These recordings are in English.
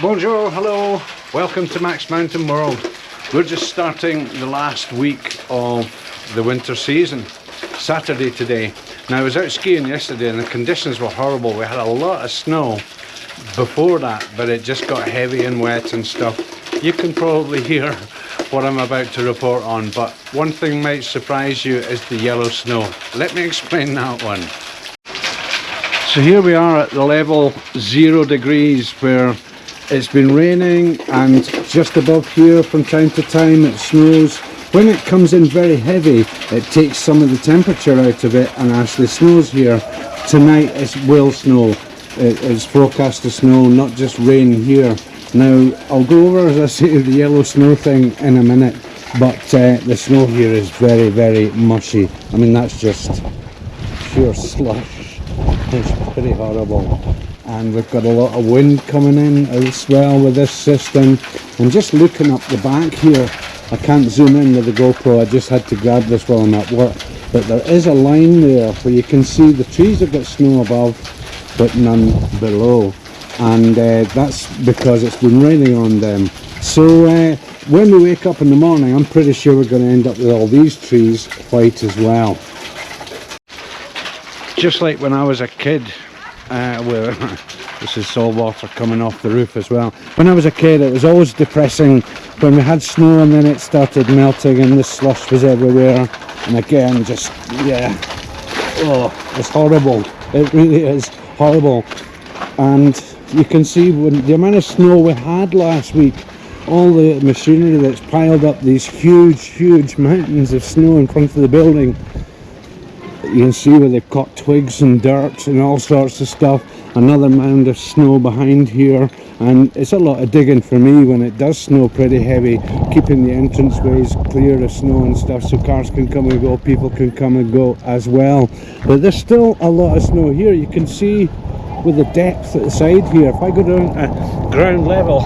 Bonjour, hello, welcome to Max Mountain World. We're just starting the last week of the winter season. Saturday today. Now I was out skiing yesterday and the conditions were horrible. We had a lot of snow before that, but it just got heavy and wet and stuff. You can probably hear what I'm about to report on, but one thing might surprise you is the yellow snow. Let me explain that one. So here we are at the level 0 degrees where it's been raining, and just above here from time to time it snows. When it comes in very heavy, it takes some of the temperature out of it and actually snows here. Tonight it will snow. It is forecast to snow, not just rain here. Now I'll go over, as I say, the yellow snow thing in a minute, but the snow here is very, very mushy. I mean, that's just pure slush. It's pretty horrible. And we've got a lot of wind coming in as well with this system. I'm just looking up the back here. I can't zoom in with the GoPro, I just had to grab this while I'm at work. But there is a line there where you can see the trees have got snow above but none below. And that's because it's been raining on them. So when we wake up in the morning, I'm pretty sure we're going to end up with all these trees white as well. Just like when I was a kid, this is salt water coming off the roof as well. When I was a kid, it was always depressing when we had snow and then it started melting and the slush was everywhere. And again, just, yeah, oh, it's horrible. It really is horrible. And you can see when the amount of snow we had last week, all the machinery that's piled up these huge mountains of snow in front of the building. You can see where they've got twigs and dirt and all sorts of stuff. Another mound of snow behind here, and it's a lot of digging for me when it does snow pretty heavy, keeping the entranceways clear of snow and stuff so cars can come and go, people can come and go as well. But there's still a lot of snow here. You can see with the depth at the side here, if I go down to ground level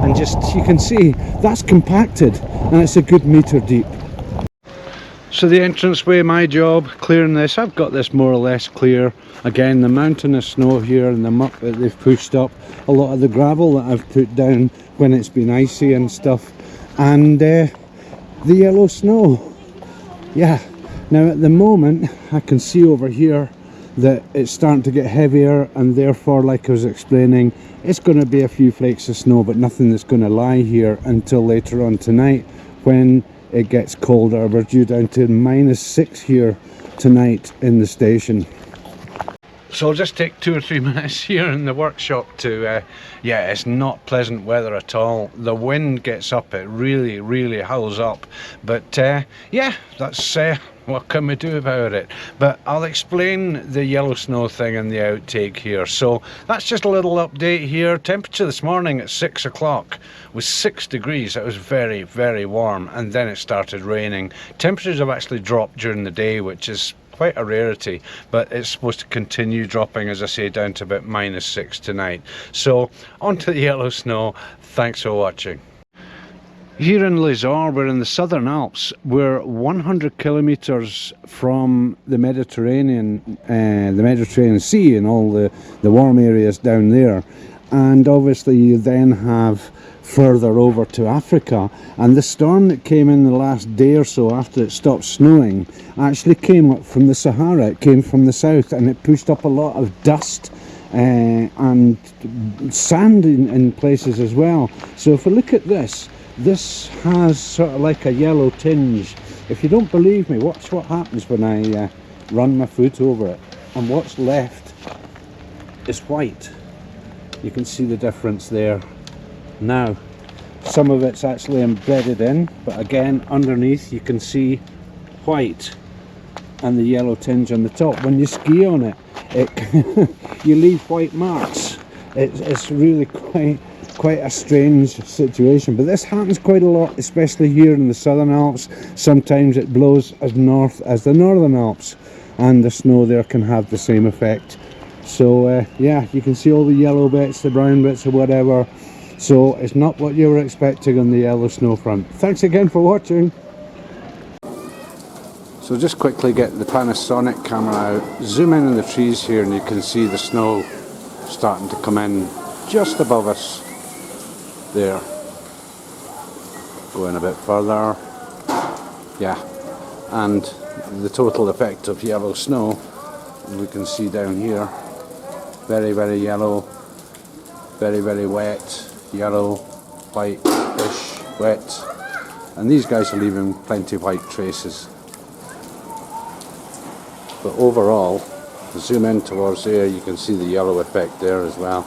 and just, you can see that's compacted and it's a good metre deep. So the entranceway, my job, clearing this. I've got this more or less clear. Again, the mountain of snow here and the muck that they've pushed up, a lot of the gravel that I've put down when it's been icy and stuff, and the yellow snow. Yeah, now at the moment I can see over here that it's starting to get heavier, and therefore, like I was explaining, it's going to be a few flakes of snow, but nothing that's going to lie here until later on tonight when it gets colder. We're due down to -6 here tonight in the station. So I'll just take 2 or 3 minutes here in the workshop to, yeah, it's not pleasant weather at all. The wind gets up, it really howls up. But yeah, that's what can we do about it? But I'll explain the yellow snow thing in the outtake here. So that's just a little update here. Temperature this morning at 6 o'clock was 6 degrees. It was very warm, and then it started raining. Temperatures have actually dropped during the day, which is quite a rarity, but it's supposed to continue dropping, as I say, down to about -6 tonight. So on to the yellow snow. Thanks for watching. Here in Les-Orres, we're in the Southern Alps. We're 100 kilometers from the Mediterranean Sea and all the warm areas down there. And obviously you then have further over to Africa, and the storm that came in the last day or so after it stopped snowing actually came up from the Sahara. It came from the south, and it pushed up a lot of dust and sand in places as well. So if we look at this has sort of like a yellow tinge. If you don't believe me, watch what happens when I run my foot over it, and what's left is white. You can see the difference there. Now, some of it's actually embedded in, but again, underneath you can see white and the yellow tinge on the top. When you ski on it, you leave white marks. It's really quite a strange situation, but this happens quite a lot, especially here in the Southern Alps. Sometimes it blows as north as the Northern Alps, and the snow there can have the same effect. So yeah, you can see all the yellow bits, the brown bits or whatever. So it's not what you were expecting on the yellow snow front. Thanks again for watching. So just quickly get the Panasonic camera out, zoom in on the trees here, and you can see the snow starting to come in just above us there. Going a bit further, yeah, and the total effect of yellow snow we can see down here. Very, very yellow, very, very wet, yellow, white-ish, wet, and these guys are leaving plenty of white traces. But overall, zoom in towards there, you can see the yellow effect there as well.